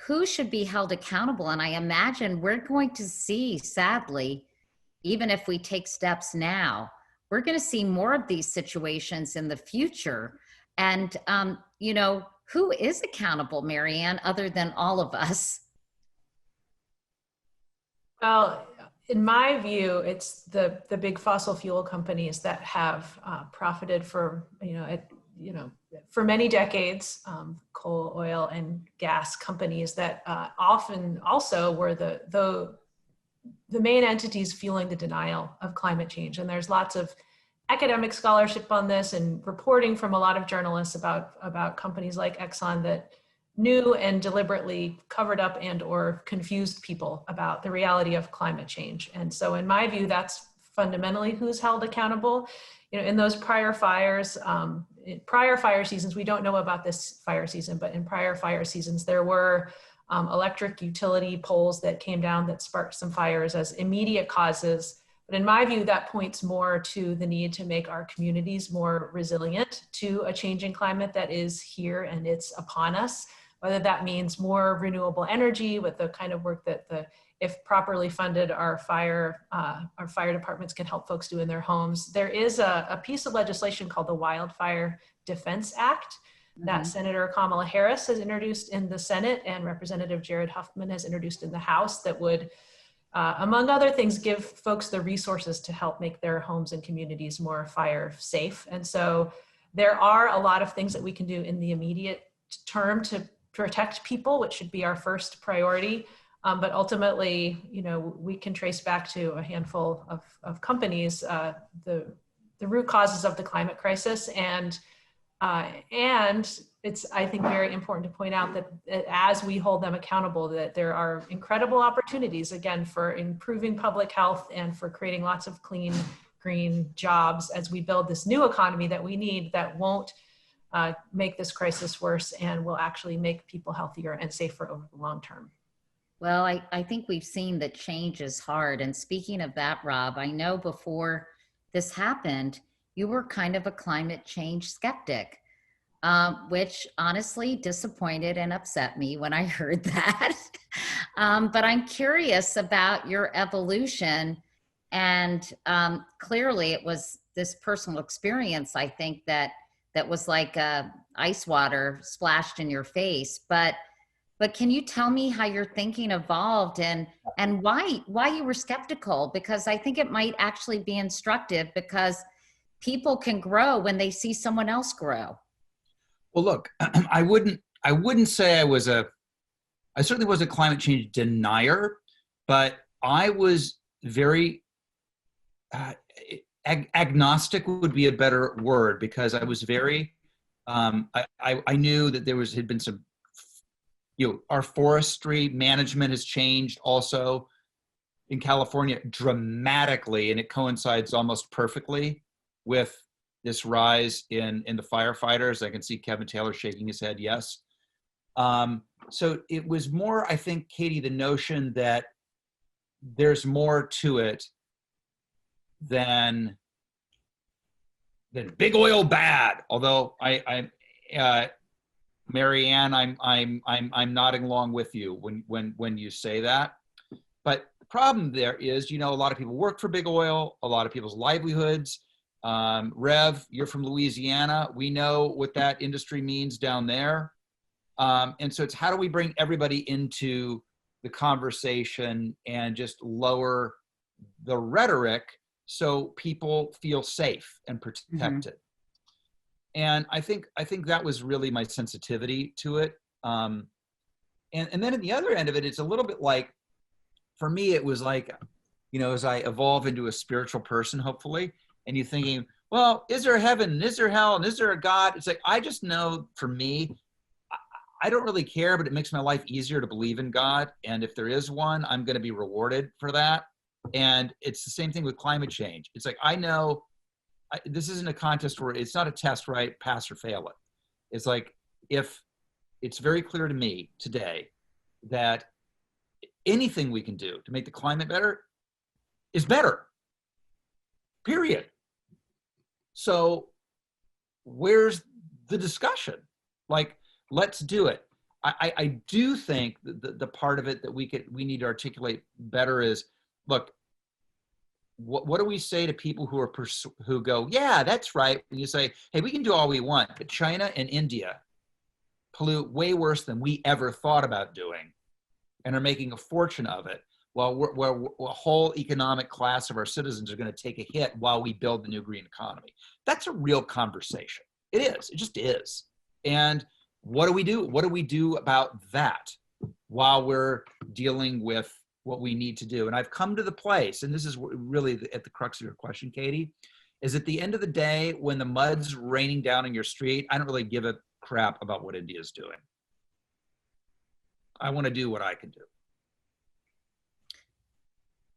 who should be held accountable? And I imagine we're going to see, sadly, even if we take steps now, we're going to see more of these situations in the future. And, you know, who is accountable, Marianne, other than all of us? Well, in my view, it's the big fossil fuel companies that have profited for, for many decades, coal, oil, and gas companies that often also were the main entities fueling the denial of climate change. And there's lots of academic scholarship on this and reporting from a lot of journalists about companies like Exxon that knew and deliberately covered up and or confused people about the reality of climate change. And so in my view, that's fundamentally who's held accountable. You know, in those prior fires, in prior fire seasons, we don't know about this fire season, but in prior fire seasons, there were electric utility poles that came down that sparked some fires as immediate causes. But in my view, that points more to the need to make our communities more resilient to a changing climate that is here and it's upon us. Whether that means more renewable energy with the kind of work that if properly funded, our fire departments can help folks do in their homes. There is a piece of legislation called the Wildfire Defense Act that Senator Kamala Harris has introduced in the Senate and Representative Jared Huffman has introduced in the House that would, among other things, give folks the resources to help make their homes and communities more fire safe. And so there are a lot of things that we can do in the immediate term to protect people, which should be our first priority. But ultimately, you know, we can trace back to a handful of companies, the root causes of the climate crisis. And And it's, I think, very important to point out that as we hold them accountable, that there are incredible opportunities, again, for improving public health and for creating lots of clean, green jobs as we build this new economy that we need, that won't make this crisis worse and will actually make people healthier and safer over the long term. Well, I think we've seen that change is hard. And speaking of that, Rob, I know before this happened, you were kind of a climate change skeptic, which honestly disappointed and upset me when I heard that. But I'm curious about your evolution. And clearly it was this personal experience, I think, that was like ice water splashed in your face. But can you tell me how your thinking evolved and why you were skeptical? Because I think it might actually be instructive, because people can grow when they see someone else grow. Well, look, I wouldn't say I certainly was a climate change denier, but I was very agnostic would be a better word, because I was very, I knew that had been some, our forestry management has changed also in California dramatically, and it coincides almost perfectly with this rise in the firefighters. I can see Kevin Taylor shaking his head, yes. So it was more, I think, Katie, the notion that there's more to it than big oil bad. Although Marianne, I'm nodding along with you when you say that. But the problem there is, a lot of people work for big oil, a lot of people's livelihoods. Rev, you're from Louisiana. We know what that industry means down there. And so it's how do we bring everybody into the conversation and just lower the rhetoric so people feel safe and protected. And I think that was really my sensitivity to it. And then at the other end of it, it's a little bit like, for me, it was like, as I evolve into a spiritual person, hopefully, and you're thinking, well, is there a heaven? And is there hell? And is there a God? It's like, I just know, for me, I don't really care, but it makes my life easier to believe in God. And if there is one, I'm going to be rewarded for that. And it's the same thing with climate change. It's like, I know this isn't a contest where it's not a test, right? Pass or fail it. It's like, if it's very clear to me today that anything we can do to make the climate better is better, period. So where's the discussion? Like, let's do it. I do think that the part of it that we need to articulate better is, look, what do we say to people who go, yeah, that's right. When you say, hey, we can do all we want, but China and India pollute way worse than we ever thought about doing and are making a fortune of it, while a whole economic class of our citizens are going to take a hit while we build the new green economy. That's a real conversation. It is. It just is. And what do we do? What do we do about that while we're dealing with what we need to do? And I've come to the place, and this is really at the crux of your question, Katie, is at the end of the day, when the mud's raining down on your street, I don't really give a crap about what India's doing. I want to do what I can do.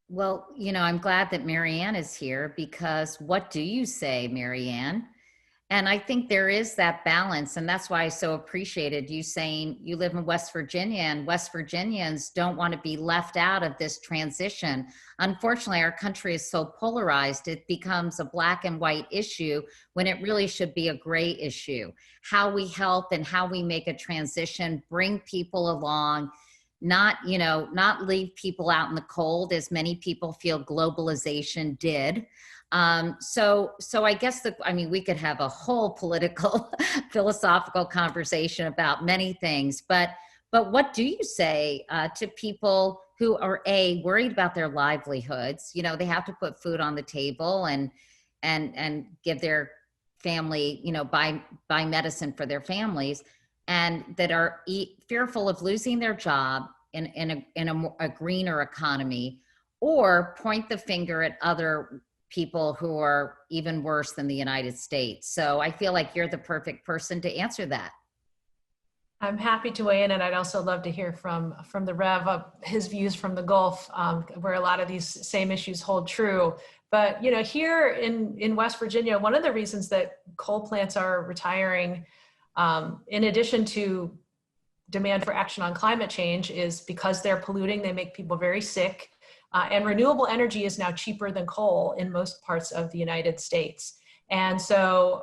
Well, I'm glad that Marianne is here, because what do you say, Marianne? And I think there is that balance. And that's why I so appreciated you saying you live in West Virginia, and West Virginians don't want to be left out of this transition. Unfortunately, our country is so polarized, it becomes a black and white issue when it really should be a gray issue. How we help and how we make a transition, bring people along, not leave people out in the cold, as many people feel globalization did. So I guess we could have a whole political, philosophical conversation about many things, but what do you say to people who are worried about their livelihoods? They have to put food on the table and give their family, buy medicine for their families, and that are fearful of losing their job in a greener economy, or point the finger at other people who are even worse than the United States. So I feel like you're the perfect person to answer that. I'm happy to weigh in, and I'd also love to hear from the Rev his views from the Gulf, where a lot of these same issues hold true. But here in West Virginia, one of the reasons that coal plants are retiring, in addition to demand for action on climate change, is because they're polluting. They make people very sick, and renewable energy is now cheaper than coal in most parts of the United States. And so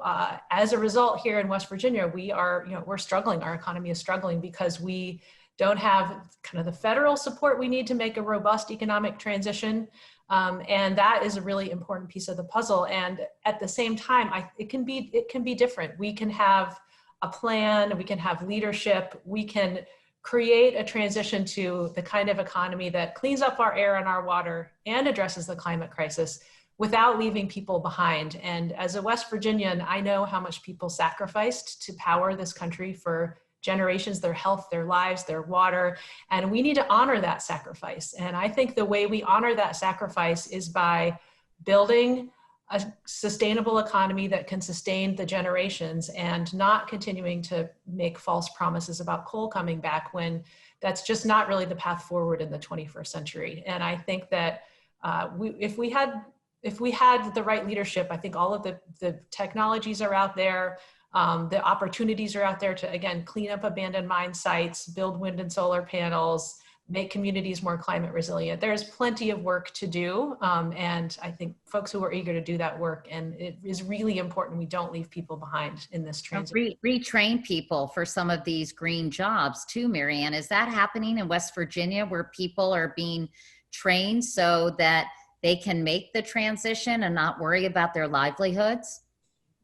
as a result, here in West Virginia, we're struggling. Our economy is struggling because we don't have kind of the federal support we need to make a robust economic transition. And that is a really important piece of the puzzle. And at the same time, it can be different. We can have a plan, we can have leadership, we can create a transition to the kind of economy that cleans up our air and our water and addresses the climate crisis without leaving people behind. And as a West Virginian, I know how much people sacrificed to power this country for generations, their health, their lives, their water, and we need to honor that sacrifice. And I think the way we honor that sacrifice is by building a sustainable economy that can sustain the generations and not continuing to make false promises about coal coming back when that's just not really the path forward in the 21st century. And I think that if we had the right leadership, I think all of the technologies are out there, the opportunities are out there to, again, clean up abandoned mine sites, build wind and solar panels, make communities more climate resilient. There's plenty of work to do. And I think folks who are eager to do that work, and it is really important we don't leave people behind in this transition. Retrain people for some of these green jobs too, Marianne. Is that happening in West Virginia where people are being trained so that they can make the transition and not worry about their livelihoods?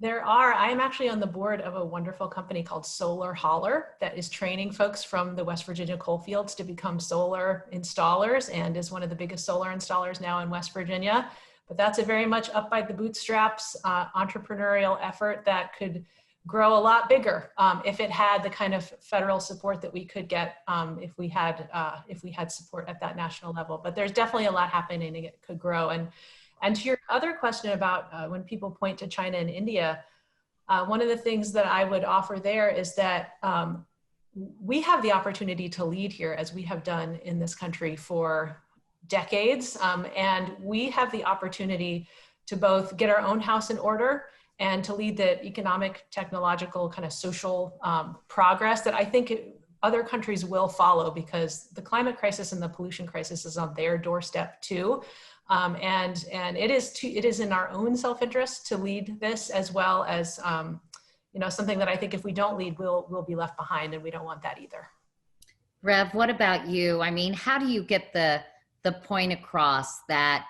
I am actually on the board of a wonderful company called Solar Holler that is training folks from the West Virginia coal fields to become solar installers, and is one of the biggest solar installers now in West Virginia. But that's a very much up by the bootstraps entrepreneurial effort that could grow a lot bigger if it had the kind of federal support that we could get if we had support at that national level. But there's definitely a lot happening, and it could grow. And to your other question about when people point to China and India, one of the things that I would offer there is that we have the opportunity to lead here, as we have done in this country for decades. And we have the opportunity to both get our own house in order and to lead the economic, technological, kind of social progress that I think other countries will follow, because the climate crisis and the pollution crisis is on their doorstep too. And it is in our own self-interest to lead this, as well as something that I think if we don't lead, we'll be left behind, and we don't want that either. Rev, what about you? I mean, how do you get the point across that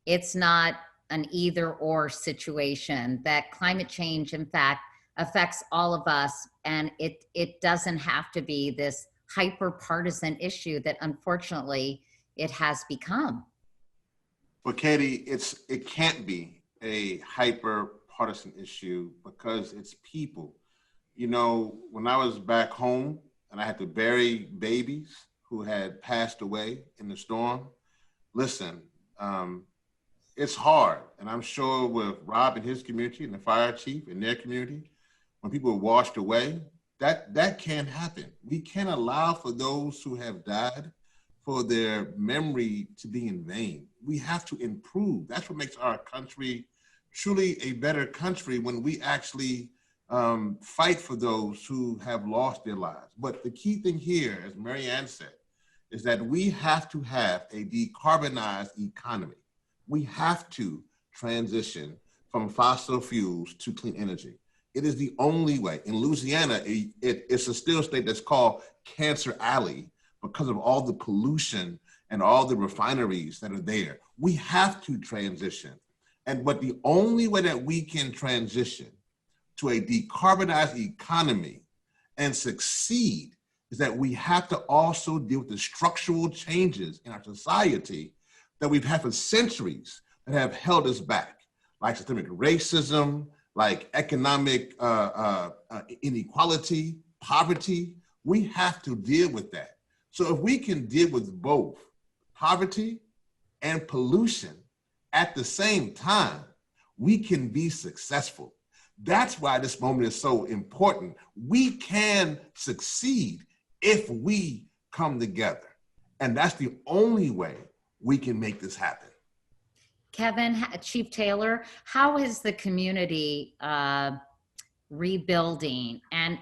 it's not an either or situation, that climate change, in fact, affects all of us, and it doesn't have to be this hyper partisan issue that unfortunately it has become? Well, Katie, it can't be a hyper partisan issue because it's people. When I was back home and I had to bury babies who had passed away in the storm, listen, it's hard. And I'm sure with Rob and his community and the fire chief and their community, when people are washed away, that can't happen. We can't allow for those who have died for their memory to be in vain. We have to improve. That's what makes our country truly a better country, when we actually fight for those who have lost their lives. But the key thing here, as Marianne said, is that we have to have a decarbonized economy. We have to transition from fossil fuels to clean energy. It is the only way. In Louisiana, it's a still state that's called Cancer Alley because of all the pollution and all the refineries that are there. We have to transition. But the only way that we can transition to a decarbonized economy and succeed is that we have to also deal with the structural changes in our society that we've had for centuries that have held us back, like systemic racism, like economic inequality, poverty. We have to deal with that. So if we can deal with both poverty and pollution at the same time, we can be successful. That's why this moment is so important. We can succeed if we come together. And that's the only way we can make this happen. Kevin, Chief Taylor, how is the community rebuilding? And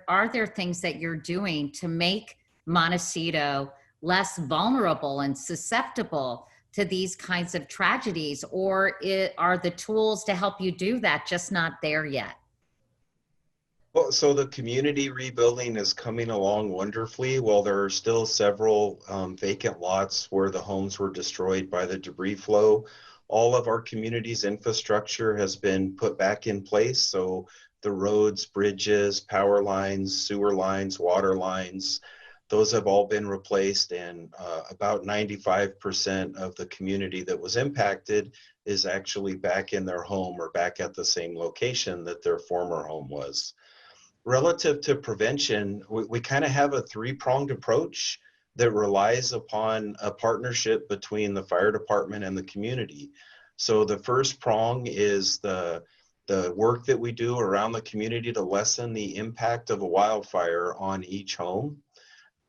are there things that you're doing to make Montecito less vulnerable and susceptible to these kinds of tragedies? Or are the tools to help you do that just not there yet? Well, so the community rebuilding is coming along wonderfully. While there are still several vacant lots where the homes were destroyed by the debris flow, all of our community's infrastructure has been put back in place. So the roads, bridges, power lines, sewer lines, water lines, those have all been replaced, and about 95% of the community that was impacted is actually back in their home or back at the same location that their former home was. Relative to prevention, we kind of have a three-pronged approach that relies upon a partnership between the fire department and the community. So the first prong is the work that we do around the community to lessen the impact of a wildfire on each home.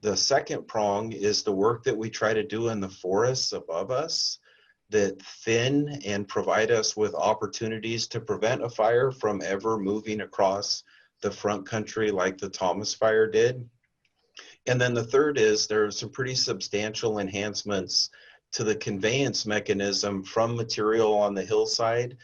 The second prong is the work that we try to do in the forests above us that thin and provide us with opportunities to prevent a fire from ever moving across the front country like the Thomas Fire did. And then the third is there are some pretty substantial enhancements to the conveyance mechanism from material on the hillside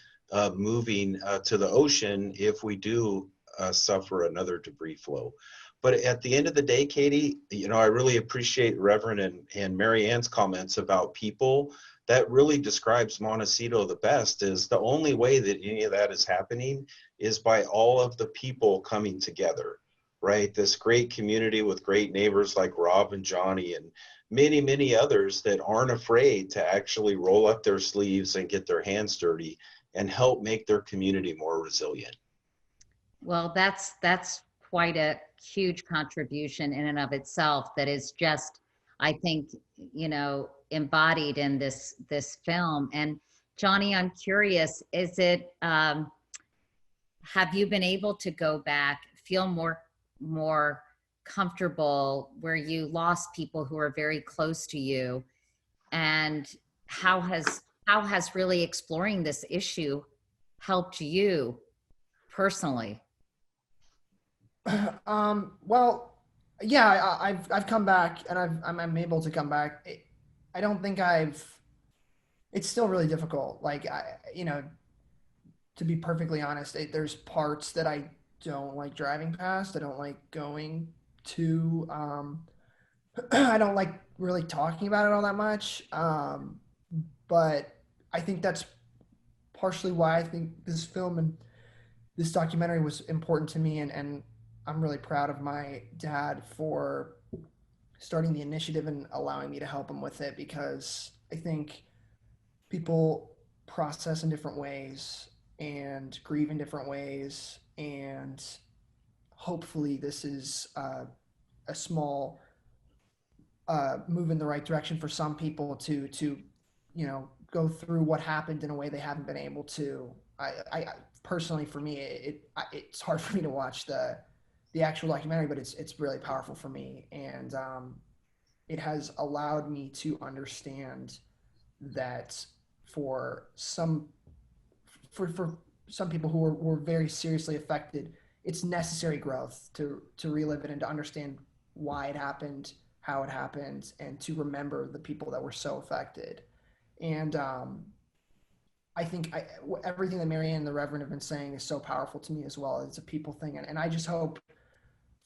moving to the ocean if we do suffer another debris flow. But at the end of the day, Katie, I really appreciate Reverend and Mary Ann's comments about people. That really describes Montecito the best, is the only way that any of that is happening is by all of the people coming together, right? This great community with great neighbors like Rob and Johnny and many, many others that aren't afraid to actually roll up their sleeves and get their hands dirty and help make their community more resilient. Well, that's quite a huge contribution in and of itself that is just, I think, embodied in this film. And Johnny, I'm curious, is it, have you been able to go back, feel more comfortable where you lost people who are very close to you? And how has really exploring this issue helped you personally? Well, yeah, I've come back, and I'm able to come back. I don't think it's still really difficult. Like, to be perfectly honest, there's parts that I don't like driving past. I don't like going to, I don't like really talking about it all that much. But I think that's partially why I think this film and this documentary was important to me. And I'm really proud of my dad for starting the initiative and allowing me to help him with it, because I think people process in different ways and grieve in different ways. And hopefully this is a small move in the right direction for some people to go through what happened in a way they haven't been able to. I personally, for me, it's hard for me to watch the actual documentary, but it's really powerful for me. And it has allowed me to understand that for some people who were very seriously affected, it's necessary growth to relive it and to understand why it happened, how it happened, and to remember the people that were so affected. And I think everything that Mary Ann and the Reverend have been saying is so powerful to me as well. It's a people thing. And I just hope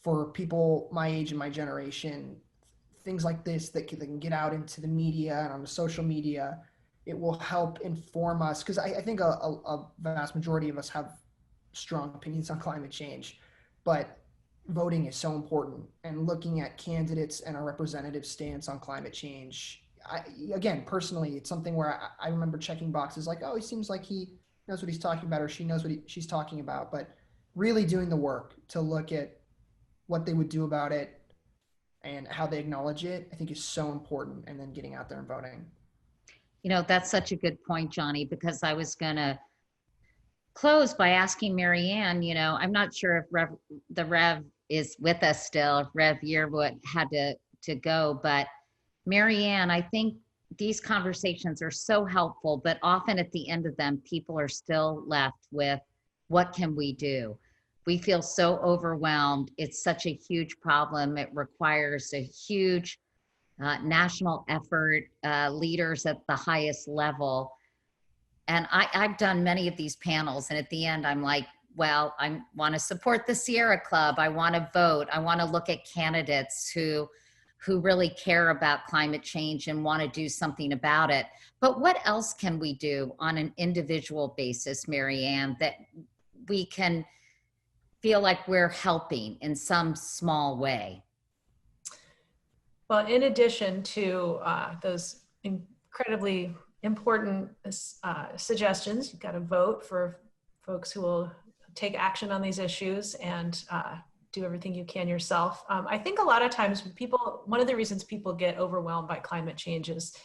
for people my age and my generation, things like this that can get out into the media and on the social media, it will help inform us. Because I think a vast majority of us have strong opinions on climate change, but voting is so important. And looking at candidates and our representative stance on climate change, again, personally, it's something where I remember checking boxes like, oh, he seems like he knows what he's talking about, or she knows what she's talking about. But really doing the work to look at what they would do about it and how they acknowledge it, I think is so important. And then getting out there and voting. You know, that's such a good point, Johnny, because I was going to close by asking Marianne, you know, I'm not sure if the Rev is with us still, if Rev Yearwood had to go, but Marianne, I think these conversations are so helpful, but often at the end of them, people are still left with, what can we do? We feel so overwhelmed. It's such a huge problem. It requires a huge national effort, leaders at the highest level. And I've done many of these panels, and at the end, I'm like, well, I want to support the Sierra Club. I want to vote. I want to look at candidates who really care about climate change and want to do something about it. But what else can we do on an individual basis, Marianne, that we can feel like we're helping in some small way? Well, in addition to those incredibly important suggestions, you've got to vote for folks who will take action on these issues and do everything you can yourself. I think a lot of times one of the reasons people get overwhelmed by climate change is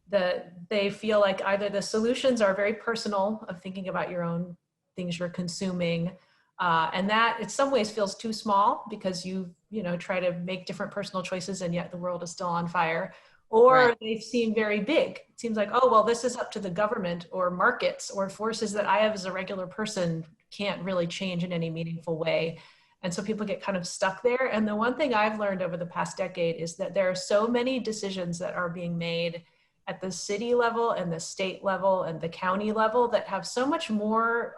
that they feel like either the solutions are very personal, of thinking about your own things you're consuming, and that in some ways feels too small because you try to make different personal choices and yet the world is still on fire. Or Right. they seem very big. It seems like, oh, well, this is up to the government or markets or forces that I have as a regular person can't really change in any meaningful way. And so people get kind of stuck there. And the one thing I've learned over the past decade is that there are so many decisions that are being made at the city level and the state level and the county level that have so much more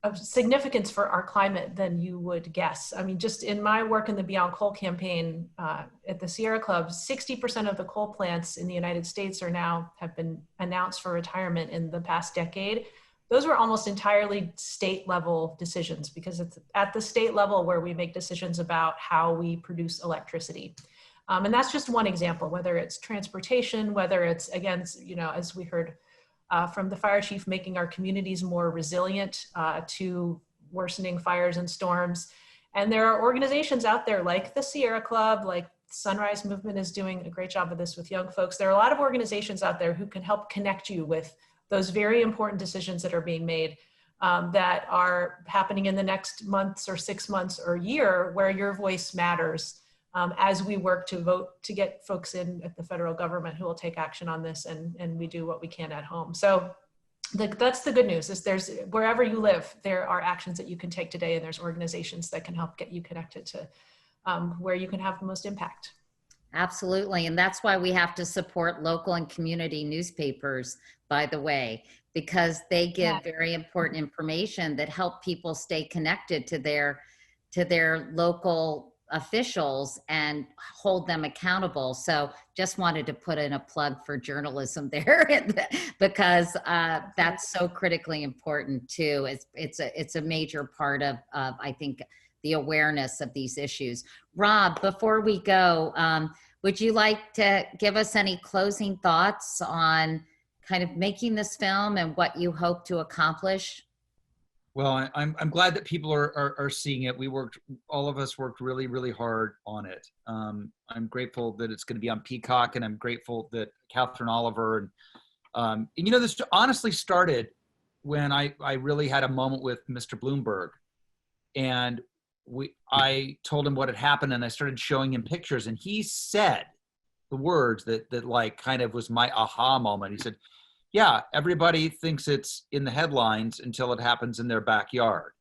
of significance for our climate than you would guess. I mean, just in my work in the Beyond Coal campaign at the Sierra Club, 60% of the coal plants in the United States have been announced for retirement in the past decade. Those were almost entirely state level decisions because it's at the state level where we make decisions about how we produce electricity. And that's just one example, whether it's transportation, whether it's, again, as we heard from the fire chief, making our communities more resilient to worsening fires and storms. And there are organizations out there like the Sierra Club, like Sunrise Movement is doing a great job of this with young folks. There are a lot of organizations out there who can help connect you with those very important decisions that are being made that are happening in the next months or 6 months or year, where your voice matters as we work to vote to get folks in at the federal government who will take action on this, and we do what we can at home. So that's the good news, is there's, wherever you live, there are actions that you can take today, and there's organizations that can help get you connected to where you can have the most impact. Absolutely. And that's why we have to support local and community newspapers, by the way, because they give very important information that help people stay connected to their local officials and hold them accountable. So just wanted to put in a plug for journalism there because that's so critically important too. It's a major part of I think the awareness of these issues. Rob, before we go, would you like to give us any closing thoughts on kind of making this film and what you hope to accomplish? Well, I'm glad that people are seeing it. All of us worked really, really hard on it. I'm grateful that it's going to be on Peacock, and I'm grateful that Katherine Oliver and this honestly started when I really had a moment with Mr. Bloomberg, and I told him what had happened, and I started showing him pictures, and he said the words that like kind of was my aha moment. He said, yeah, everybody thinks it's in the headlines until it happens in their backyard.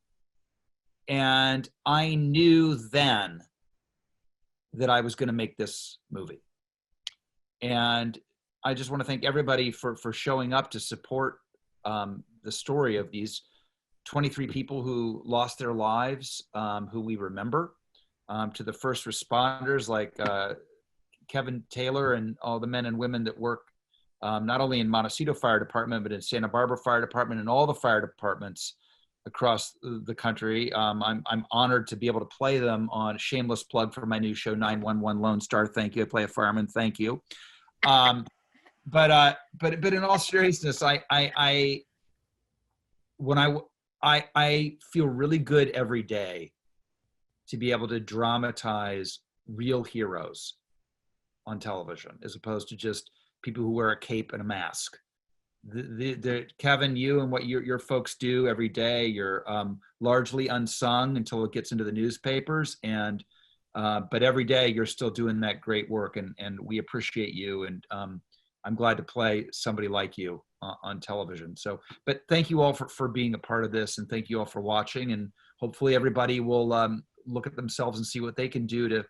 And I knew then that I was going to make this movie. And I just want to thank everybody for showing up to support the story of these 23 people who lost their lives, who we remember, to the first responders like Kevin Taylor and all the men and women that work not only in Montecito Fire Department, but in Santa Barbara Fire Department and all the fire departments across the country. I'm honored to be able to play them on a shameless plug for my new show, 911 Lone Star. Thank you. I play a fireman. Thank you. But in all seriousness, I feel really good every day to be able to dramatize real heroes on television, as opposed to just people who wear a cape and a mask. Kevin, you and what your folks do every day, you're largely unsung until it gets into the newspapers, and but every day you're still doing that great work, and we appreciate you, and I'm glad to play somebody like you on television. So, but thank you all for being a part of this, and thank you all for watching, and hopefully everybody will look at themselves and see what they can do to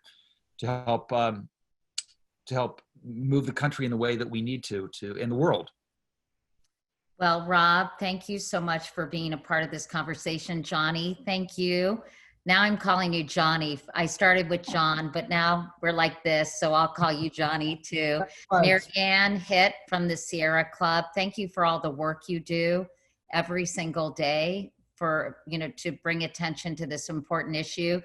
help move the country in the way that we need to in the world. Well, Rob, thank you so much for being a part of this conversation. Johnny, thank you. Now I'm calling you Johnny. I started with John, but now we're like this, so I'll call you Johnny too. Mary Ann Hitt from the Sierra Club, thank you for all the work you do every single day for, to bring attention to this important issue.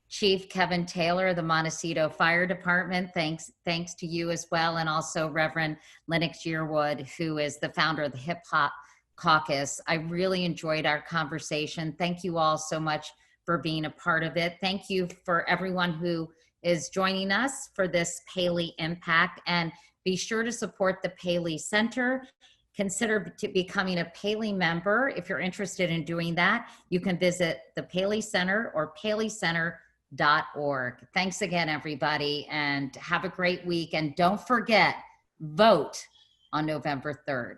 Chief Kevin Taylor of the Montecito Fire Department, thanks to you as well, and also Reverend Lennox Yearwood, who is the founder of the Hip Hop Caucus. I really enjoyed our conversation. Thank you all so much for being a part of it. Thank you for everyone who is joining us for this Paley Impact, and be sure to support the Paley Center. Consider becoming a Paley member. If you're interested in doing that, you can visit the Paley Center or PaleyCenter.org. Thanks again, everybody, and have a great week. And don't forget, vote on November 3rd.